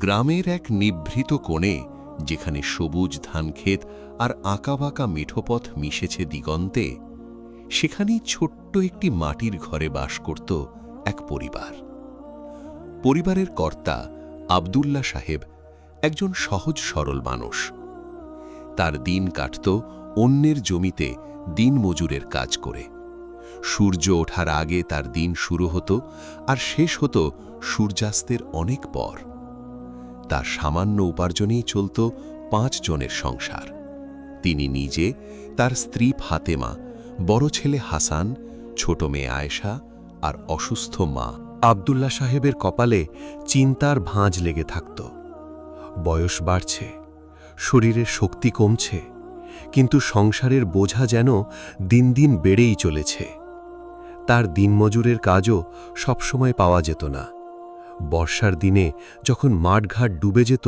গ্রামের এক নিভৃত কোণে, যেখানে সবুজ ধানক্ষেত আর আঁকাবাঁকা মেঠোপথ মিশেছে দিগন্তে, সেখানেই ছোট্ট একটি মাটির ঘরে বাস করত এক পরিবার। পরিবারের কর্তা আব্দুল্লাহ সাহেব একজন সহজ সরল মানুষ। তার দিন কাটত অন্যের জমিতে দিনমজুরের কাজ করে। সূর্য ওঠার আগে তার দিন শুরু হতো আর শেষ হতো সূর্যাস্তের অনেক পর। তার সামান্য উপার্জনেই চলত 5 জনের সংসার। তিনি নিজে, তার স্ত্রী ফাতেমা, বড় ছেলে হাসান, ছোট মেয়ে আয়েশা আর অসুস্থ মা। আব্দুল্লাহ সাহেবের কপালে চিন্তার ভাঁজ লেগে থাকত। বয়স বাড়ছে, শরীরের শক্তি কমছে, কিন্তু সংসারের বোঝা যেন দিন দিন বেড়েই চলেছে। তার দিনমজুরের কাজও সবসময় পাওয়া যেত না। বর্ষার দিনে যখন মাঠঘাট ডুবে যেত,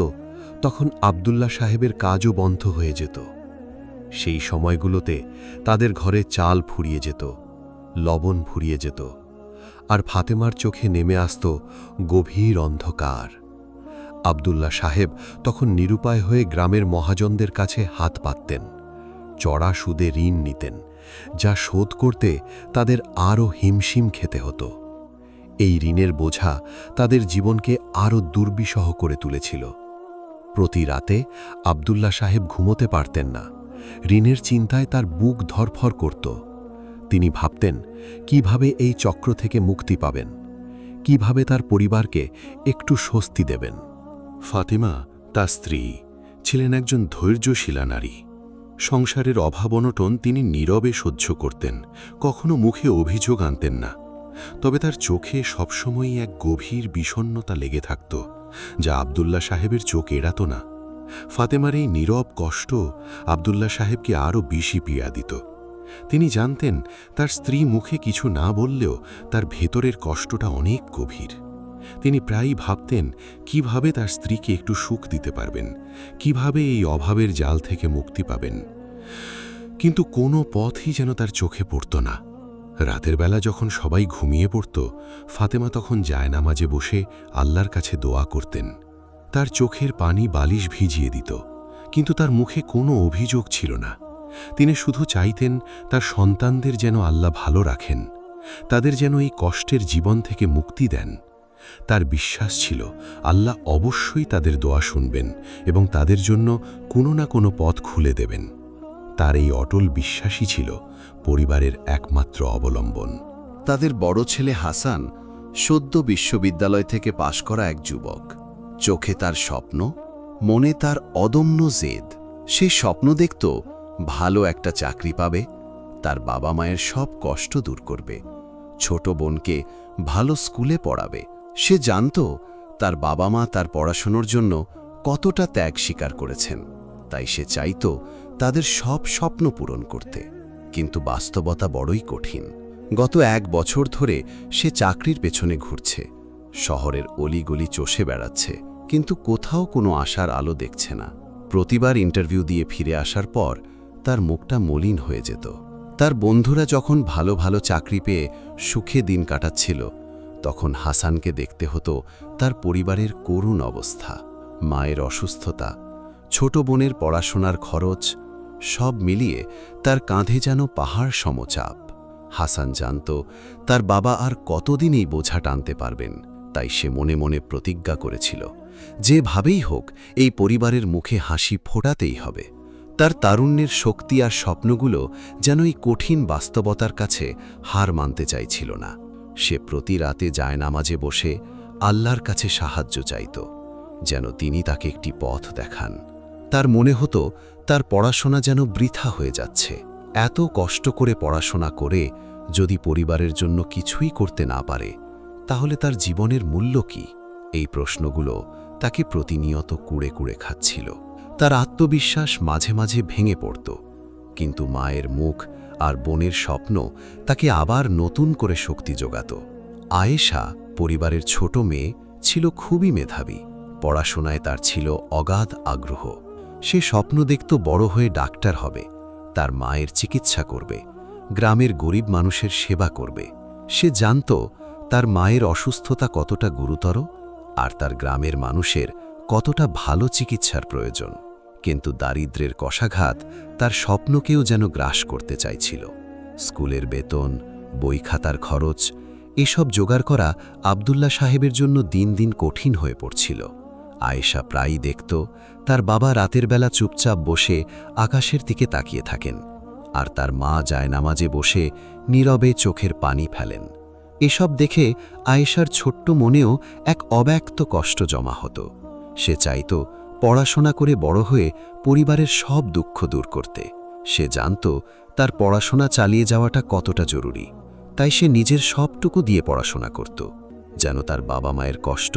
তখন আব্দুল্লাহ সাহেবের কাজও বন্ধ হয়ে যেত। সেই সময়গুলোতে তাদের ঘরে চাল ফুরিয়ে যেত, লবণ ফুরিয়ে যেত, আর ফাতেমার চোখে নেমে আসত গভীর অন্ধকার। আব্দুল্লাহ সাহেব তখন নিরুপায় হয়ে গ্রামের মহাজনদের কাছে হাত পাততেন। চড়া সুদে ঋণ নিতেন, যা শোধ করতে তাদের আরও হিমশিম খেতে হতো। এই ঋণের বোঝা তাদের জীবনকে আরও দুর্বিষহ করে তুলেছিল। প্রতি রাতে আব্দুল্লাহ সাহেব ঘুমোতে পারতেন না। ঋণের চিন্তায় তার বুক ধরফর করত। তিনি ভাবতেন কিভাবে এই চক্র থেকে মুক্তি পাবেন, কিভাবে তার পরিবারকে একটু স্বস্তি দেবেন। ফাতিমা, তার স্ত্রী, ছিলেন একজন ধৈর্যশীলা নারী। সংসারের অভাব অনটন তিনি নীরবে সহ্য করতেন, কখনো মুখে অভিযোগ আনতেন না। তবে তার চোখে সবসময়ই এক গভীর বিষণ্ণতা লেগে থাকত, যা আব্দুল্লাহ সাহেবের চোখ এড়াত না। ফাতেমার এই নীরব কষ্ট আব্দুল্লাহ সাহেবকে আরও বেশি পীড়া দিত। তিনি জানতেন তার স্ত্রী মুখে কিছু না বললেও তার ভেতরের কষ্টটা অনেক গভীর। তিনি প্রায়ই ভাবতেন কিভাবে তার স্ত্রীকে একটু সুখ দিতে পারবেন, কিভাবে এই অভাবের জাল থেকে মুক্তি পাবেন। কিন্তু কোনো পথই যেন তার চোখে পড়ত না। রাতের বেলা যখন সবাই ঘুমিয়ে পড়ত, ফাতেমা তখন জায়নামাজে বসে আল্লাহর কাছে দোয়া করতেন। তার চোখের পানি বালিশ ভিজিয়ে দিত, কিন্তু তার মুখে কোনো অভিযোগ ছিল না। তিনি শুধু চাইতেন তার সন্তানদের যেন আল্লাহ ভালো রাখেন, তাদের যেন এই কষ্টের জীবন থেকে মুক্তি দেন। তার বিশ্বাস ছিল আল্লাহ অবশ্যই তাদের দোয়া শুনবেন এবং তাদের জন্য কোনো না কোনো পথ খুলে দেবেন। তার এই অটল বিশ্বাসই ছিল পরিবারের একমাত্র অবলম্বন। তাদের বড় ছেলে হাসান সদ্য বিশ্ববিদ্যালয় থেকে পাশ করা এক যুবক। চোখে তার স্বপ্ন, মনে তার অদম্য জেদ। সে স্বপ্ন দেখত ভালো একটা চাকরি পাবে, তার বাবা মায়ের সব কষ্ট দূর করবে, ছোট বোনকে ভালো স্কুলে পড়াবে। সে জানত তার বাবা মা তার পড়াশোনার জন্য কতটা ত্যাগ স্বীকার করেছেন, তাই সে চাইত তাদের সব স্বপ্ন পূরণ করতে। কিন্তু বাস্তবতা বড়ই কঠিন। গত 1 বছর ধরে সে চাকরির পেছনে ঘুরছে, শহরের অলিগলি চষে বেড়াচ্ছে, কিন্তু কোথাও কোনো আশার আলো দেখছে না। প্রতিবার ইন্টারভিউ দিয়ে ফিরে আসার পর তার মুখটা মলিন হয়ে যেত। তার বন্ধুরা যখন ভালো ভালো চাকরি পেয়ে সুখে দিন কাটাচ্ছিল, তখন হাসানকে দেখতে হতো তার পরিবারের করুণ অবস্থা। মায়ের অসুস্থতা, ছোট বোনের পড়াশোনার খরচ, সব মিলিয়ে তার কাঁধে যেন পাহাড় সমচাপ। হাসান জানত তার বাবা আর কতদিন এই বোঝা টানতে পারবেন, তাই সে মনে মনে প্রতিজ্ঞা করেছিল যেভাবেই হোক এই পরিবারের মুখে হাসি ফোটাতেই হবে। তার তারুণ্যের শক্তি আর স্বপ্নগুলো যেন এই কঠিন বাস্তবতার কাছে হার মানতে চাইছিল না। সে প্রতি রাতে জায়নামাজে বসে আল্লাহর কাছে সাহায্য চাইত, যেন তিনি তাকে একটি পথ দেখান। তার মনে হতো তার পড়াশোনা যেন বৃথা হয়ে যাচ্ছে। এত কষ্ট করে পড়াশোনা করে যদি পরিবারের জন্য কিছুই করতে না পারে, তাহলে তার জীবনের মূল্য কি? এই প্রশ্নগুলো তাকে প্রতিনিয়ত কুড়ে কুড়ে খাচ্ছিল। তার আত্মবিশ্বাস মাঝে মাঝে ভেঙে পড়ত, কিন্তু মায়ের মুখ আর বোনের স্বপ্ন তাকে আবার নতুন করে শক্তি যোগাত। আয়েশা, পরিবারের ছোট মেয়ে, ছিল খুবই মেধাবী। পড়াশোনায় তার ছিল অগাধ আগ্রহ। সে স্বপ্ন দেখত বড় হয়ে ডাক্তার হবে, তার মায়ের চিকিৎসা করবে, গ্রামের গরিব মানুষের সেবা করবে। সে জানত তার মায়ের অসুস্থতা কতটা গুরুতর আর তার গ্রামের মানুষের কতটা ভালো চিকিৎসার প্রয়োজন, কিন্তু দারিদ্র্যের কষাঘাত তার স্বপ্নকেও যেন গ্রাস করতে চাইছিল। স্কুলের বেতন, বই খাতার খরচ এসব জোগাড় করা আব্দুল্লাহ সাহেবের জন্য দিন দিন কঠিন হয়ে পড়ছিল। আয়েশা প্রায়ই দেখত তার বাবা রাতের বেলা চুপচাপ বসে আকাশের দিকে তাকিয়ে থাকেন, আর তার মা জায়নামাজে বসে নীরবে চোখের পানি ফেলেন। এসব দেখে আয়েশার ছোট্ট মনেও এক অব্যক্ত কষ্ট জমা হতো। সে চাইত পড়াশোনা করে বড় হয়ে পরিবারের সব দুঃখ দূর করতে। সে জানত তার পড়াশোনা চালিয়ে যাওয়াটা কতটা জরুরি, তাই সে নিজের সবটুকু দিয়ে পড়াশোনা করত, যেন তার বাবা মায়ের কষ্ট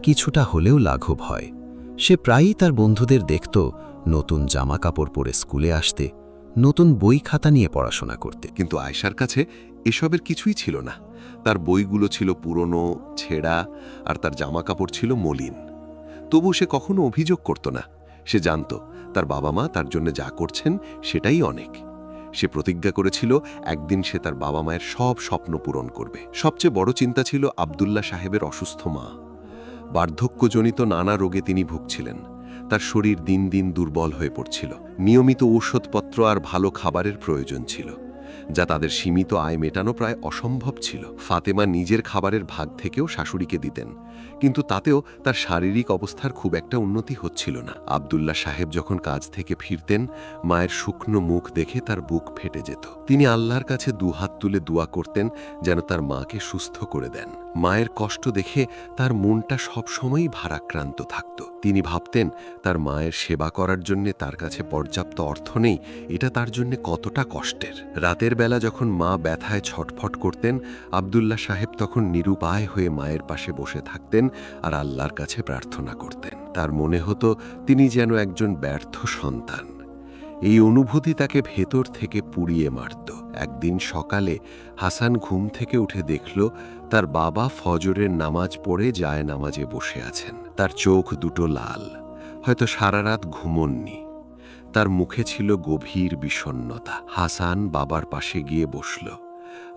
কিছুটা হলেও লাঘব হয়। সে প্রায়ই তার বন্ধুদের দেখত নতুন জামা কাপড় পরে স্কুলে আসতে, নতুন বই খাতা নিয়ে পড়াশোনা করতে। কিন্তু আয়েশার কাছে এসবের কিছুই ছিল না। তার বইগুলো ছিল পুরনো, ছেঁড়া, আর তার জামাকাপড় ছিল মলিন। তবু সে কখনো অভিযোগ করত না। সে জানত তার বাবা মা তার জন্য যা করছেন সেটাই অনেক। সে প্রতিজ্ঞা করেছিল একদিন সে তার বাবা মায়ের সব স্বপ্ন পূরণ করবে। সবচেয়ে বড় চিন্তা ছিল আব্দুল্লাহ সাহেবের অসুস্থ মা। বার্ধক্যজনিত নানা রোগে তিনি ভুগছিলেন। তার শরীর দিন দিন দুর্বল হয়ে পড়ছিল। নিয়মিত ঔষধপত্র আর ভালো খাবারের প্রয়োজন ছিল, যা তাদের সীমিত আয় মেটানো প্রায় অসম্ভব ছিল। ফাতেমা নিজের খাবারের ভাগ থেকেও শাশুড়িকে দিতেন, কিন্তু তাতেও তার শারীরিক অবস্থার খুব একটা উন্নতি হচ্ছিল না। আব্দুল্লাহ সাহেব যখন কাজ থেকে ফিরতেন, মায়ের শুকনো মুখ দেখে তার বুক ফেটে যেত। তিনি আল্লাহর কাছে দুহাত তুলে দোয়া করতেন যেন তার মাকে সুস্থ করে দেন। মায়ের কষ্ট দেখে তার মনটা সবসময়ই ভারাক্রান্ত থাকত। তিনি ভাবতেন তার মায়ের সেবা করার জন্য তার কাছে পর্যাপ্ত অর্থ নেই, এটা তার জন্য কতটা কষ্টের। রাতের বেলা যখন মা ব্যথায় ছটফট করতেন, আব্দুল্লাহ সাহেব তখন নিরুপায় হয়ে মায়ের পাশে বসে থাকতেন আর আল্লাহর কাছে প্রার্থনা করতেন। তার মনে হতো তিনি যেন একজন ব্যর্থ সন্তান। এই অনুভূতি তাকে ভেতর থেকে পুড়িয়ে মারত। একদিন সকালে হাসান ঘুম থেকে উঠে দেখল তার বাবা ফজরের নামাজ পড়ে জায়নামাজে বসে আছেন। তার চোখ দুটো লাল, হয়তো সারা রাত ঘুমোননি। তার মুখে ছিল গভীর বিষণ্ণতা। হাসান বাবার পাশে গিয়ে বসল।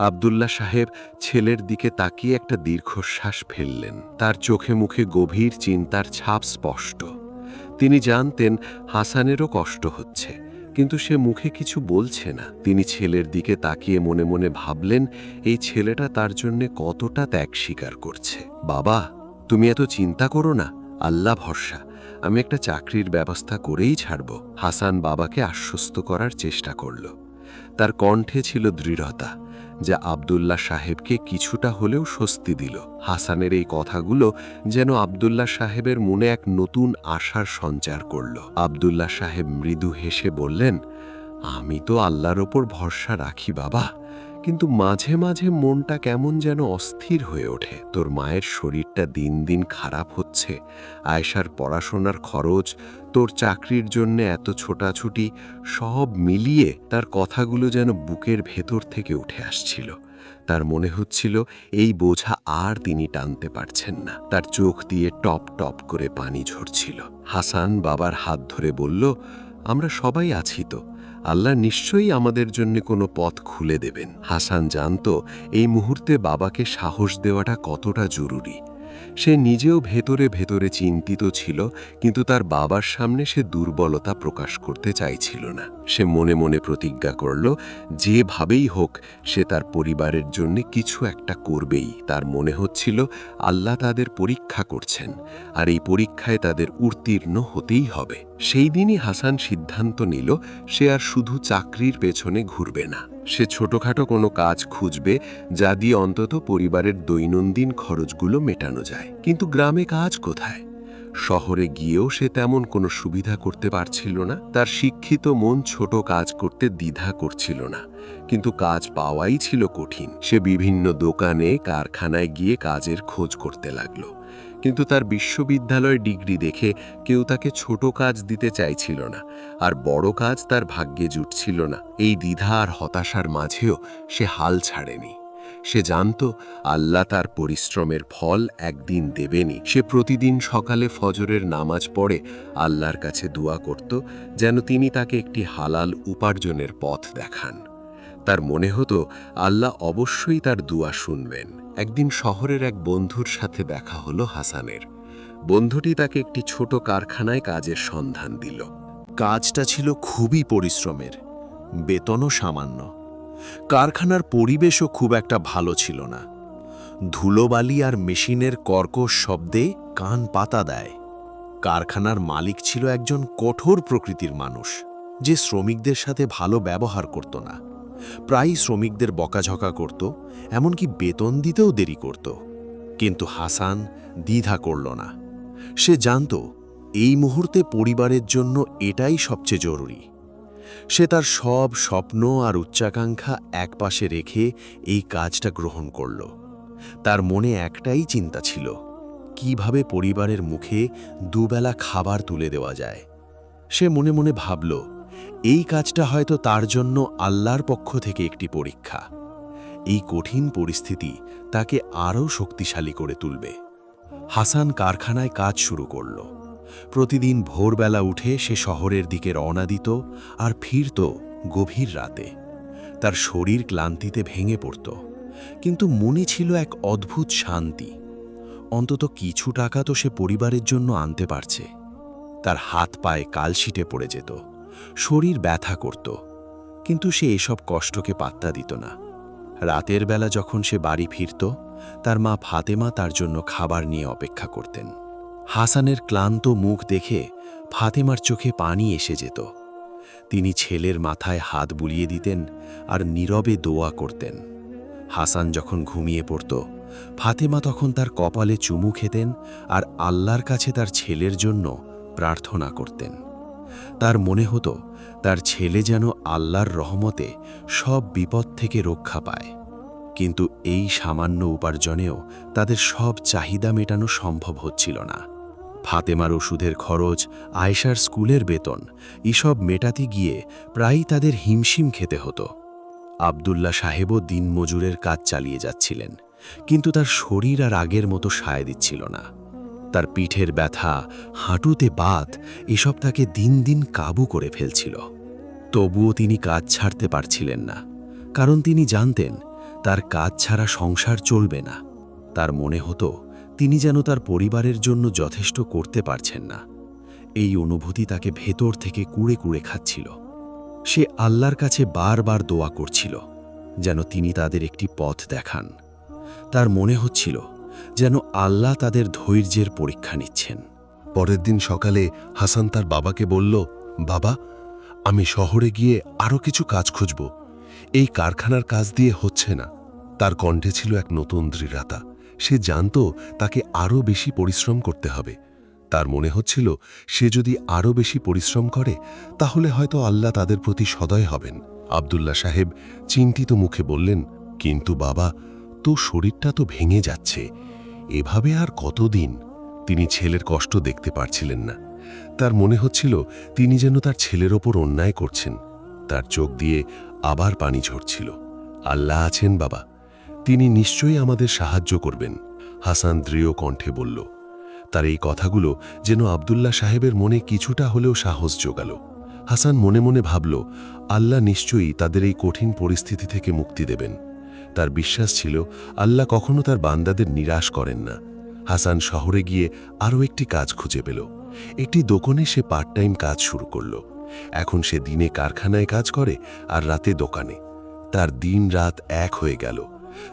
আব্দুল্লাহ সাহেব ছেলের দিকে তাকিয়ে একটা দীর্ঘশ্বাস ফেললেন। তার চোখে মুখে গভীর চিন্তার ছাপ স্পষ্ট। তিনি জানতেন হাসানেরও কষ্ট হচ্ছে, কিন্তু সে মুখে কিছু বলছে না। তিনি ছেলের দিকে তাকিয়ে মনে মনে ভাবলেন, এই ছেলেটা তার জন্যে কতটা ত্যাগ স্বীকার করছে। বাবা, তুমি এত চিন্তা করো না, আল্লাহ ভরসা, আমি একটা চাকরির ব্যবস্থা করেই ছাড়ব। হাসান বাবাকে আশ্বস্ত করার চেষ্টা করল। তার কণ্ঠে ছিল দৃঢ়তা, যা আব্দুল্লাহ সাহেবকে কিছুটা হলেও স্বস্তি দিল। হাসানের এই কথাগুলো যেন আব্দুল্লাহ সাহেবের মনে এক নতুন আশার সঞ্চার করল। আব্দুল্লাহ সাহেব মৃদু হেসে বললেন, আমি তো আল্লাহর ওপর ভরসা রাখি বাবা, কিন্তু মাঝে মাঝে মনটা কেমন যেন অস্থির হয়ে ওঠে। তোর মায়ের শরীরটা দিন দিন খারাপ হচ্ছে, আয়েশার পড়াশোনার খরচ, তোর চাকরির জন্য এত ছোটাছুটি, সব মিলিয়ে তার কথাগুলো যেন বুকের ভেতর থেকে উঠে আসছিল। তার মনে হচ্ছিল এই বোঝা আর তিনি টানতে পারছেন না। তার চোখ দিয়ে টপ টপ করে পানি ঝরছিল। হাসান বাবার হাত ধরে বলল, আমরা সবাই আছি তো, আল্লাহ নিশ্চয়ই আমাদের জন্য কোনো পথ খুলে দেবেন। হাসান জানত এই মুহূর্তে বাবাকে সাহস দেওয়াটা কতটা জরুরি। সে নিজেও ভেতরে ভেতরে চিন্তিত ছিল, কিন্তু তার বাবার সামনে সে দুর্বলতা প্রকাশ করতে চাইছিল না। সে মনে মনে প্রতিজ্ঞা করল, যেভাবেই হোক সে তার পরিবারের জন্য কিছু একটা করবেই। তার মনে হচ্ছিল আল্লাহ তাদের পরীক্ষা করছেন, আর এই পরীক্ষায় তাদের উত্তীর্ণ হতেই হবে। সেই দিনই হাসান সিদ্ধান্ত নিল সে আর শুধু চাকরির পেছনে ঘুরবে না। সে ছোটখাটো কোনো কাজ খুঁজবে যা দিয়ে অন্তত পরিবারের দৈনন্দিন খরচগুলো মেটানো যায়। কিন্তু গ্রামে কাজ কোথায়? শহরে গিয়েও সে তেমন কোনো সুবিধা করতে পারছিল না। তার শিক্ষিত মন ছোট কাজ করতে দ্বিধা করছিল না, কিন্তু কাজ পাওয়াই ছিল কঠিন। সে বিভিন্ন দোকানে, কারখানায় গিয়ে কাজের খোঁজ করতে লাগলো, কিন্তু তার বিশ্ববিদ্যালয় ডিগ্রি দেখে কেউ তাকে ছোট কাজ দিতে চাইছিল না, আর বড় কাজ তার ভাগ্যে জুটছিল না। এই দ্বিধা আর হতাশার মাঝেও সে হাল ছাড়েনি। সে জানত আল্লাহ তার পরিশ্রমের ফল একদিন দেবেনই। সে প্রতিদিন সকালে ফজরের নামাজ পড়ে আল্লাহর কাছে দোয়া করত যেন তিনি তাকে একটি হালাল উপার্জনের পথ দেখান। তার মনে হতো আল্লাহ অবশ্যই তার দোয়া শুনবেন। একদিন শহরের এক বন্ধুর সাথে দেখা হলো হাসানের। বন্ধুটি তাকে একটি ছোট কারখানায় কাজের সন্ধান দিল। কাজটা ছিল খুবই পরিশ্রমের, বেতনও সামান্য। কারখানার পরিবেশও খুব একটা ভালো ছিল না। ধুলোবালি আর মেশিনের কর্কশ শব্দে কান পাতা দেয়। কারখানার মালিক ছিল একজন কঠোর প্রকৃতির মানুষ, যে শ্রমিকদের সাথে ভালো ব্যবহার করত না। প্রায়ই শ্রমিকদের বকাঝকা করত, এমনকি বেতন দিতেও দেরি করত। কিন্তু হাসান দ্বিধা করল না। সে জানত এই মুহূর্তে পরিবারের জন্য এটাই সবচেয়ে জরুরি। সে তার সব স্বপ্ন আর উচ্চাকাঙ্ক্ষা একপাশে রেখে এই কাজটা গ্রহণ করল। তার মনে একটাই চিন্তা ছিল, কিভাবে পরিবারের মুখে দুবেলা খাবার তুলে দেওয়া যায়। সে মনে মনে ভাবল, এই কাজটা হয়তো তার জন্য আল্লাহর পক্ষ থেকে একটি পরীক্ষা। এই কঠিন পরিস্থিতি তাকে আরও শক্তিশালী করে তুলবে। হাসান কারখানায় কাজ শুরু করল। প্রতিদিন ভোরবেলা উঠে সে শহরের দিকে রওনা দিত আর ফিরত গভীর রাতে। তার শরীর ক্লান্তিতে ভেঙে পড়ত, কিন্তু মনে ছিল এক অদ্ভুত শান্তি। অন্তত কিছু টাকা তো সে পরিবারের জন্য আনতে পারছে। তার হাত পায়ে কালশিটে পড়ে যেত, শরীর ব্যথা করত, কিন্তু সে এসব কষ্টকে পাত্তা দিত না। রাতের বেলা যখন সে বাড়ি ফিরত, তার মা ফাতেমা তার জন্য খাবার নিয়ে অপেক্ষা করতেন। হাসানের ক্লান্ত মুখ দেখে ফাতেমার চোখে পানি এসে যেত। তিনি ছেলের মাথায় হাত বুলিয়ে দিতেন আর নীরবে দোয়া করতেন। হাসান যখন ঘুমিয়ে পড়ত, ফাতেমা তখন তার কপালে চুমু খেতেন আর আল্লাহর কাছে তার ছেলের জন্য প্রার্থনা করতেন। তার মনে হতো তার ছেলে যেন আল্লাহর রহমতে সব বিপদ থেকে রক্ষা পায়। কিন্তু এই সামান্য উপার্জনেও তাদের সব চাহিদা মেটানো সম্ভব হচ্ছিল না। ফাতেমার ওষুধের খরচ, আয়েশার স্কুলের বেতন, এসব মেটাতে গিয়ে প্রায়ই তাদের হিমশিম খেতে হতো। আব্দুল্লাহ সাহেবও দিনমজুরের কাজ চালিয়ে যাচ্ছিলেন, কিন্তু তার শরীর আর আগের মতো সায় দিচ্ছিল না। তার পিঠের ব্যথা, হাঁটুতে বাত, এসব তাকে দিন দিন কাবু করে ফেলছিল। তবুও তিনি কাজ ছাড়তে পারছিলেন না, কারণ তিনি জানতেন তার কাজ ছাড়া সংসার চলবে না। তার মনে হতো তিনি যেন তার পরিবারের জন্য যথেষ্ট করতে পারছেন না। এই অনুভূতি তাকে ভেতর থেকে কুড়ে কুড়ে খাচ্ছিল। সে আল্লাহর কাছে বারবার দোয়া করছিল, যেন তিনি তাদের একটি পথ দেখান। তার মনে হচ্ছিল যেন আল্লাহ তাদের ধৈর্যের পরীক্ষা নিচ্ছেন। পরের দিন সকালে হাসান তার বাবাকে বলল, বাবা, আমি শহরে গিয়ে আরও কিছু কাজ খুঁজব। এই কারখানার কাজ দিয়ে হচ্ছে না। তার কণ্ঠে ছিল এক নতুন দৃঢ়তা। সে জানত তাকে আরও বেশি পরিশ্রম করতে হবে। তার মনে হচ্ছিল সে যদি আরও বেশি পরিশ্রম করে, তাহলে হয়তো আল্লাহ তাদের প্রতি সদয় হবেন। আব্দুল্লাহ সাহেব চিন্তিত মুখে বললেন, কিন্তু বাবা, তোর শরীরটা তো ভেঙে যাচ্ছে, এভাবে আর কতদিন? তিনি ছেলের কষ্ট দেখতে পারছিলেন না। তার মনে হচ্ছিল তিনি যেন তার ছেলের ওপর অন্যায় করছেন। তার চোখ দিয়ে আবার পানি ঝরছিল। আল্লাহ আছেন বাবা, তিনি নিশ্চয়ই আমাদের সাহায্য করবেন, হাসান দৃঢ় কণ্ঠে বলল। তার এই কথাগুলো যেন আব্দুল্লাহ সাহেবের মনে কিছুটা হলেও সাহস জোগাল। হাসান মনে মনে ভাবল, আল্লাহ নিশ্চয়ই তাদের এই কঠিন পরিস্থিতি থেকে মুক্তি দেবেন। তার বিশ্বাস ছিল আল্লাহ কখনো তার বান্দাদের নিরাশ করেন না। হাসান শহরে গিয়ে আরও একটি কাজ খুঁজে পেল। একটি দোকানে সে পার্ট টাইম কাজ শুরু করল। এখন সে দিনে কারখানায় কাজ করে আর রাতে দোকানে। তার দিন রাত এক হয়ে গেল।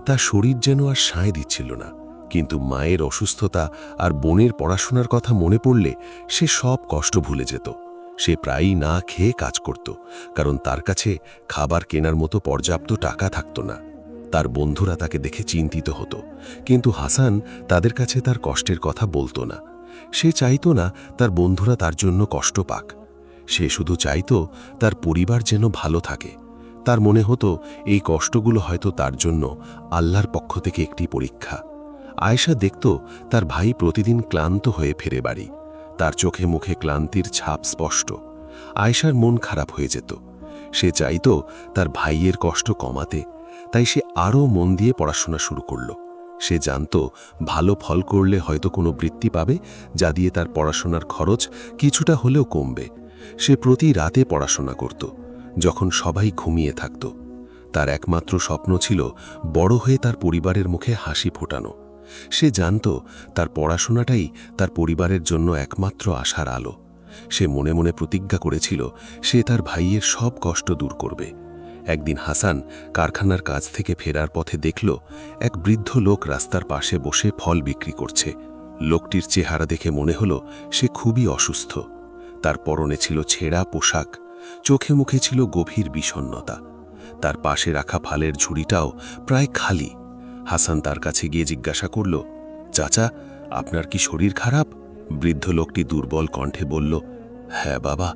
তার শরীর যেন আর সায় দিচ্ছিল না। কিন্তু মায়ের অসুস্থতা আর বোনের পড়াশোনার কথা মনে পড়লে সে সব কষ্ট ভুলে যেত। সে প্রায়ই না খেয়ে কাজ করত, কারণ তার কাছে খাবার কেনার মতো পর্যাপ্ত টাকা থাকত না। তার বন্ধুরা তাকে দেখে চিন্তিত হতো, কিন্তু হাসান তাদের কাছে তার কষ্টের কথা বলতো না। সে চাইতো না তার বন্ধুরা তার জন্য কষ্ট পাক। সে শুধু চাইতো তার পরিবার যেন ভালো থাকে। তার মনে হতো এই কষ্টগুলো হয়তো তার জন্য আল্লাহর পক্ষ থেকে একটি পরীক্ষা। আয়েশা দেখত তার ভাই প্রতিদিন ক্লান্ত হয়ে ফিরে বাড়ি। তার চোখে মুখে ক্লান্তির ছাপ স্পষ্ট। আয়েশার মন খারাপ হয়ে যেত। সে চাইতো তার ভাইয়ের কষ্ট কমাতে, তাই সে আরও মন দিয়ে পড়াশোনা শুরু করল। সে জানত ভালো ফল করলে হয়তো কোনো বৃত্তি পাবে, যা দিয়ে তার পড়াশোনার খরচ কিছুটা হলেও কমবে। সে প্রতি রাতে পড়াশোনা করত, যখন সবাই ঘুমিয়ে থাকত। তার একমাত্র স্বপ্ন ছিল বড় হয়ে তার পরিবারের মুখে হাসি ফোটানো। সে জানত তার পড়াশোনাটাই তার পরিবারের জন্য একমাত্র আশার আলো। সে মনে মনে প্রতিজ্ঞা করেছিল সে তার ভাইয়ের সব কষ্ট দূর করবে। একদিন হাসান কারখানার কাজ থেকে ফেরার পথে দেখল এক বৃদ্ধ লোক রাস্তার পাশে বসে ফল বিক্রি করছে। লোকটির চেহারা দেখে মনে হলো সে খুবই অসুস্থ। তার পরনে ছিল ছেঁড়া পোশাক, চোখে মুখে ছিল গভীর বিষণ্ণতা। তার পাশে রাখা ফালের ঝুড়িটাও প্রায় খালি। হাসান তার কাছে গিয়ে জিজ্ঞাসা করল, চাচা, আপনার কি শরীর খারাপ? বৃদ্ধ লোকটি দুর্বল কণ্ঠে বলল, হ্যাঁ বাবা,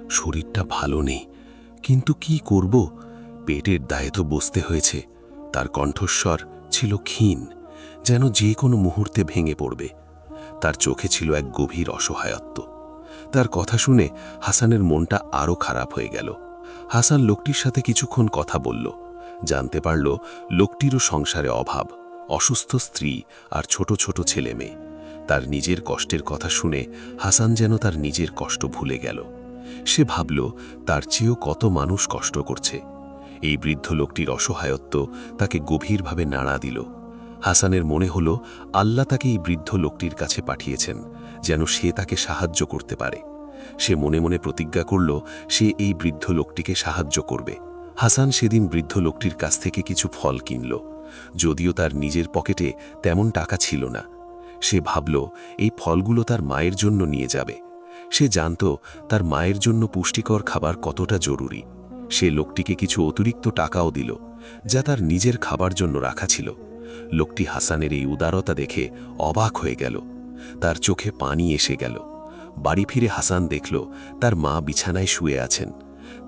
শরীরটা ভালো নেই, কিন্তু কি করব, পেটের দায়ে তো বসতে হয়েছে। তার কণ্ঠস্বর ছিল ক্ষীণ, যেন যে কোনো মুহূর্তে ভেঙে পড়বে। তার চোখে ছিল এক গভীর অসহায়ত্ব। তার কথা শুনে হাসানের মনটা আরও খারাপ হয়ে গেল। হাসান লোকটির সাথে কিছুক্ষণ কথা বলল। জানতে পারল লোকটিরও সংসারে অভাব, অসুস্থ স্ত্রী আর ছোট ছোট ছেলে মেয়ে। তার নিজের কষ্টের কথা শুনে হাসান যেন তার নিজের কষ্ট ভুলে গেল। সে ভাবল তার চেয়েও কত মানুষ কষ্ট করছে। এই বৃদ্ধ লোকটির অসহায়ত্ব তাকে গভীরভাবে নাড়া দিল। হাসানের মনে হল আল্লাহ তাকে এই বৃদ্ধ লোকটির কাছে পাঠিয়েছেন যেন সে তাকে সাহায্য করতে পারে। সে মনে মনে প্রতিজ্ঞা করল সে এই বৃদ্ধ লোকটিকে সাহায্য করবে। হাসান সেদিন বৃদ্ধ লোকটির কাছ থেকে কিছু ফল কিনল, যদিও তার নিজের পকেটে তেমন টাকা ছিল না। সে ভাবল এই ফলগুলো তার মায়ের জন্য নিয়ে যাবে। সে জানত তার মায়ের জন্য পুষ্টিকর খাবার কতটা জরুরি। সে লোকটিকে কিছু অতিরিক্ত টাকাও দিল, যা তার নিজের খাবার জন্য রাখা ছিল। লোকটি হাসানের এই উদারতা দেখে অবাক হয়ে গেল। তার চোখে পানি এসে গেল। বাড়ি ফিরে হাসান দেখল তার মা বিছানায় শুয়ে আছেন,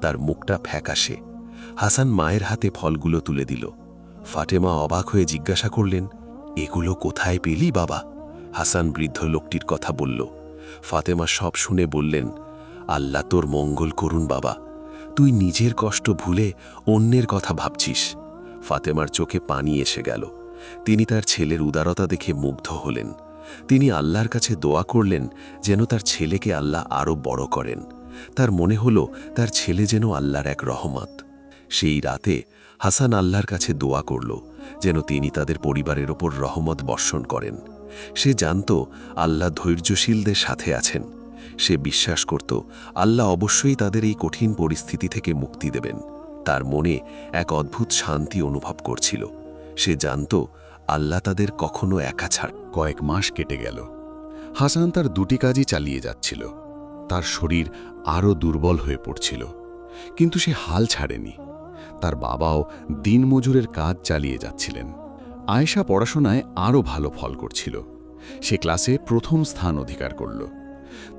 তার মুখটা ফ্যাকাশে। হাসান মায়ের হাতে ফলগুলো তুলে দিল। ফাতেমা অবাক হয়ে জিজ্ঞাসা করলেন, এগুলো কোথায় পেলি বাবা? হাসান বৃদ্ধ লোকটির কথা বলল। ফাতেমা সব শুনে বললেন, আল্লাহ তোর মঙ্গল করুন বাবা, তুই নিজের কষ্ট ভুলে অন্যের কথা ভাবছিস। ফাতেমার চোখে পানি এসে গেল। তিনি তার ছেলের উদারতা দেখে মুগ্ধ হলেন। তিনি আল্লাহর কাছে দোয়া করলেন যেন তার ছেলেকে আল্লাহ আরও বড় করেন। তার মনে হলো তার ছেলে যেন আল্লাহর এক রহমত। সেই রাতে হাসান আল্লাহর কাছে দোয়া করল যেন তিনি তাদের পরিবারের ওপর রহমত বর্ষণ করেন। সে জানত আল্লাহ ধৈর্যশীলদের সাথে আছেন। সে বিশ্বাস করত আল্লাহ অবশ্যই তাদের এই কঠিন পরিস্থিতি থেকে মুক্তি দেবেন। তার মনে এক অদ্ভুত শান্তি অনুভব করছিল। সে জানত আল্লাহ তাদের কখনো একা ছাড়। কয়েক মাস কেটে গেল। হাসান তার দুটি কাজই চালিয়ে যাচ্ছিল। তার শরীর আরও দুর্বল হয়ে পড়ছিল, কিন্তু সে হাল ছাড়েনি। তার বাবাও দিনমজুরের কাজ চালিয়ে যাচ্ছিলেন। আয়েশা পড়াশোনায় আরও ভালো ফল করছিল। সে ক্লাসে প্রথম স্থান অধিকার করল।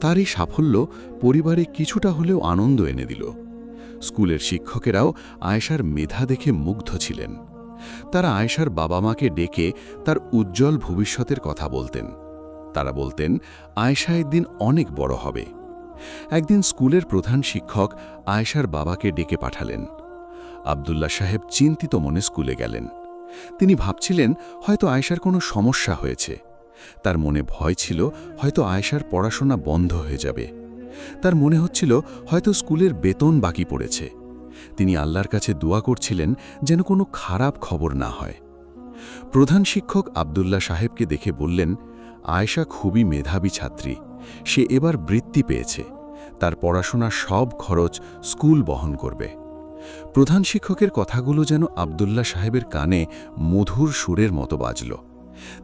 তার এই সাফল্য পরিবারে কিছুটা হলেও আনন্দ এনে দিল। স্কুলের শিক্ষকেরাও আয়েশার মেধা দেখে মুগ্ধ ছিলেন। তারা আয়েশার বাবা মাকে ডেকে তার উজ্জ্বল ভবিষ্যতের কথা বলতেন। তারা বলতেন আয়েশা একদিন অনেক বড় হবে। একদিন স্কুলের প্রধান শিক্ষক আয়েশার বাবাকে ডেকে পাঠালেন। আব্দুল্লাহ সাহেব চিন্তিত মনে স্কুলে গেলেন। তিনি ভাবছিলেন হয়তো আয়েশার কোনো সমস্যা হয়েছে। তার মনে ভয় ছিল হয়তো আয়েশার পড়াশোনা বন্ধ হয়ে যাবে। তার মনে হচ্ছিল হয়তো স্কুলের বেতন বাকি পড়েছে। তিনি আল্লাহর কাছে দোয়া করছিলেন যেন কোনো খারাপ খবর না হয়। প্রধান শিক্ষক আব্দুল্লাহ সাহেবকে দেখে বললেন, আয়েশা খুবই মেধাবী ছাত্রী। সে এবার বৃত্তি পেয়েছে। তার পড়াশোনার সব খরচ স্কুল বহন করবে। প্রধান শিক্ষকের কথাগুলো যেন আব্দুল্লাহ সাহেবের কানে মধুর সুরের মতো বাজল।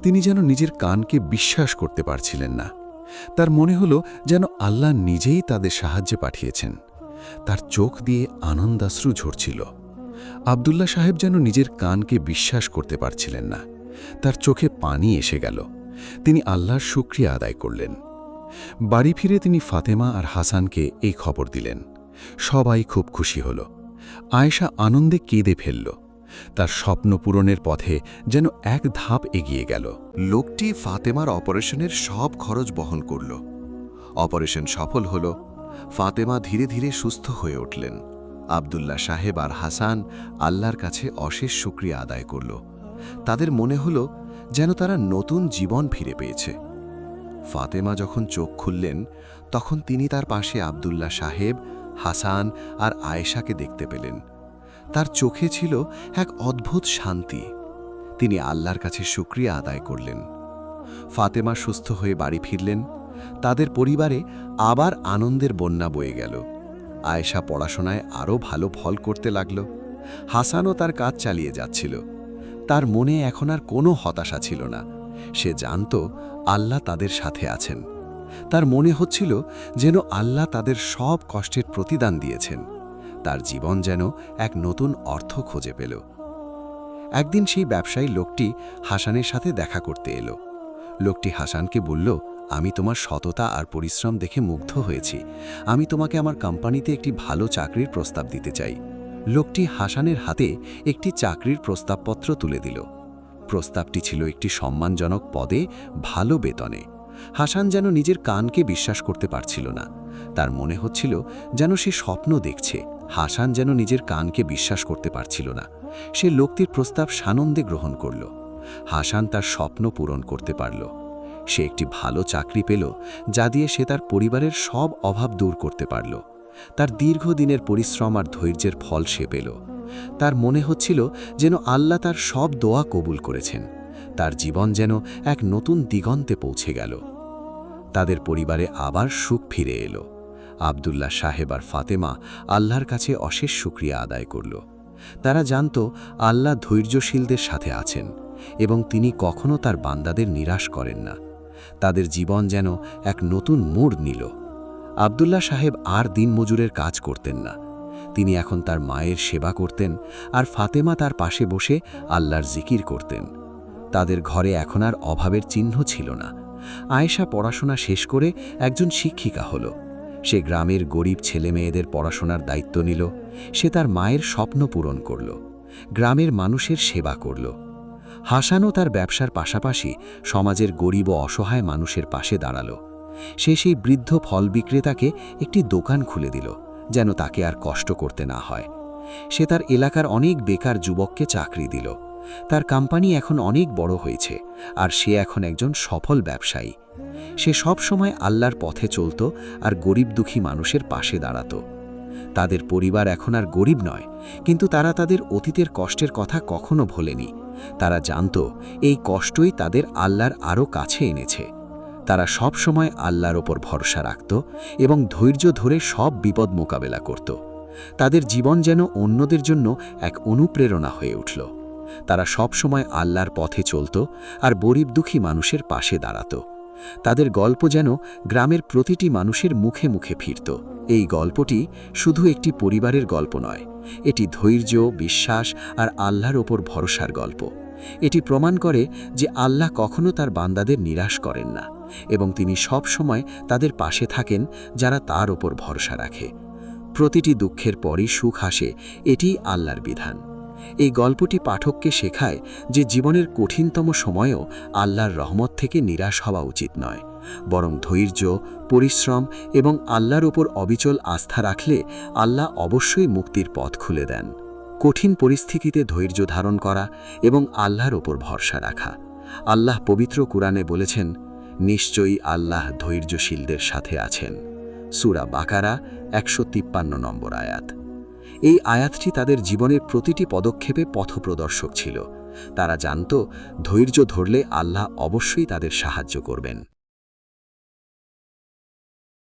তিনি যেন নিজের কানকে বিশ্বাস করতে পারছিলেন না। তার মনে হলো যেন আল্লাহ নিজেই তাদের সাহায্যে পাঠিয়েছেন। তার চোখ দিয়ে আনন্দাশ্রু ঝরছিল। আব্দুল্লাহ সাহেব যেন নিজের কানকে বিশ্বাস করতে পারছিলেন না। তার চোখে পানি এসে গেল। তিনি আল্লাহর শুকরিয়া আদায় করলেন। বাড়ি ফিরে তিনি ফাতেমা আর হাসানকে এই খবর দিলেন। সবাই খুব খুশি হল। আয়েশা আনন্দে কেঁদে ফেলল। তার স্বপ্ন পূরণের পথে যেন এক ধাপ এগিয়ে গেল। লোকটি ফাতেমার অপারেশনের সব খরচ বহন করল। অপারেশন সফল হল। ফাতেমা ধীরে ধীরে সুস্থ হয়ে উঠলেন। আব্দুল্লাহ সাহেব আর হাসান আল্লাহর কাছে অশেষ শুকরিয়া আদায় করল। তাদের মনে হল যেন তারা নতুন জীবন ফিরে পেয়েছে। ফাতেমা যখন চোখ খুললেন তখন তিনি তার পাশে আব্দুল্লাহ সাহেব, হাসান আর আয়েশাকে দেখতে পেলেন। তার চোখে ছিল এক অদ্ভুত শান্তি, তিনি আল্লাহর কাছে শুকরিয়া আদায় করলেন। ফাতেমা সুস্থ হয়ে বাড়ি ফিরলেন। তাদের পরিবারে আবার আনন্দের বন্যা বয়ে গেল। আয়েশা পড়াশোনায় আরও ভালো ফল করতে লাগল। হাসানও তার কাজ চালিয়ে যাচ্ছিল। তার মনে এখন আর কোনো হতাশা ছিল না। সে জানত আল্লাহ তাদের সাথে আছেন। তার মনে হচ্ছিল যেন আল্লাহ তাদের সব কষ্টের প্রতিদান দিয়েছেন। তার জীবন যেন এক নতুন অর্থ খুঁজে পেল। একদিন সেই ব্যবসায়ী লোকটি হাসানের সাথে দেখা করতে এলো। লোকটি হাসানকে বলল, আমি তোমার সততা আর পরিশ্রম দেখে মুগ্ধ হয়েছি। আমি তোমাকে আমার কোম্পানিতে একটি ভালো চাকরির প্রস্তাব দিতে চাই। লোকটি হাসানের হাতে একটি চাকরির প্রস্তাবপত্র তুলে দিল। প্রস্তাবটি ছিল একটি সম্মানজনক পদে, ভালো বেতনে। হাসান যেন নিজের কানকে বিশ্বাস করতে পারছিল না। তার মনে হচ্ছিল যেন সে স্বপ্ন দেখছে। হাসান যেন নিজের কানকে বিশ্বাস করতে পারছিল না। সে লোকটির প্রস্তাব সানন্দে গ্রহণ করল। হাসান তার স্বপ্ন পূরণ করতে পারল। সে একটি ভালো চাকরি পেল, যা দিয়ে সে তার পরিবারের সব অভাব দূর করতে পারল। তার দীর্ঘদিনের পরিশ্রম আর ধৈর্যের ফল সে পেল। তার মনে হচ্ছিল যেন আল্লাহ তার সব দোয়া কবুল করেছেন। তার জীবন যেন এক নতুন দিগন্তে পৌঁছে গেল। তাদের পরিবারে আবার সুখ ফিরে এলো। আব্দুল্লাহ সাহেব আর ফাতেমা আল্লাহর কাছে অশেষ শুকরিয়া আদায় করল। তারা জানত আল্লাহ ধৈর্যশীলদের সাথে আছেন এবং তিনি কখনো তার বান্দাদের নিরাশ করেন না। তাদের জীবন যেন এক নতুন মোড় নিল। আব্দুল্লাহ সাহেব আর দিনমজুরের কাজ করতেন না। তিনি এখন তার মায়ের সেবা করতেন, আর ফাতেমা তার পাশে বসে আল্লাহর জিকির করতেন। তাদের ঘরে এখন আর অভাবের চিহ্ন ছিল না। আয়েশা পড়াশোনা শেষ করে একজন শিক্ষিকা হল। সে গ্রামের গরিব ছেলেমেয়েদের পড়াশোনার দায়িত্ব নিল। সে তার মায়ের স্বপ্ন পূরণ করল, গ্রামের মানুষের সেবা করল। হাসানও তার ব্যবসার পাশাপাশি সমাজের গরিব ও অসহায় মানুষের পাশে দাঁড়াল। সে সেই বৃদ্ধ ফল বিক্রেতাকে একটি দোকান খুলে দিল, যেন তাকে আর কষ্ট করতে না হয়। সে তার এলাকার অনেক বেকার যুবককে চাকরি দিল। তার কোম্পানি এখন অনেক বড় হয়েছে, আর সে এখন একজন সফল ব্যবসায়ী। সে সব সময় আল্লাহর পথে চলত আর গরিব দুঃখী মানুষের পাশে দাঁড়াত। তাদের পরিবার এখন আর গরিব নয়, কিন্তু তারা তাদের অতীতের কষ্টের কথা কখনো ভোলেনি। তারা জানত এই কষ্টই তাদের আল্লাহর আরও কাছে এনেছে। তারা সব সময় আল্লাহর ওপর ভরসা রাখত এবং ধৈর্য ধরে সব বিপদ মোকাবেলা করত। তাদের জীবন যেন অন্যদের জন্য এক অনুপ্রেরণা হয়ে উঠল। তারা সব সময় আল্লাহর পথে চলত আর গরিব দুঃখী মানুষের পাশে দাঁড়াত। তাদের গল্প যেন গ্রামের প্রতিটি মানুষের মুখে মুখে ফিরত। এই গল্পটি শুধু একটি পরিবারের গল্প নয়, এটি ধৈর্য, বিশ্বাস আর আল্লাহর ওপর ভরসার গল্প। এটি প্রমাণ করে যে আল্লাহ কখনো তার বান্দাদের নিরাশ করেন না এবং তিনি সব সময় তাদের পাশে থাকেন যারা তার ওপর ভরসা রাখে। প্রতিটি দুঃখের পরই সুখ আসে, এটিই আল্লাহর বিধান। এই গল্পটি পাঠককে শেখায় যে জীবনের কঠিনতম সময়েও আল্লাহর রহমত থেকে নিরাশ হওয়া উচিত নয়, বরং ধৈর্য, পরিশ্রম এবং আল্লাহর ওপর অবিচল আস্থা রাখলে আল্লাহ অবশ্যই মুক্তির পথ খুলে দেন। কঠিন পরিস্থিতিতে ধৈর্য ধারণ করা এবং আল্লাহর ওপর ভরসা রাখা। আল্লাহ পবিত্র কুরআনে বলেছেন, নিশ্চয়ই আল্লাহ ধৈর্যশীলদের সাথে আছেন। সূরা বাকারা 153 নম্বর আয়াত। এই আয়াতটি তাদের জীবনের প্রতিটি পদক্ষেপে পথপ্রদর্শক ছিল। তারা জানত ধৈর্য ধরলে আল্লাহ অবশ্যই তাদের সাহায্য করবেন।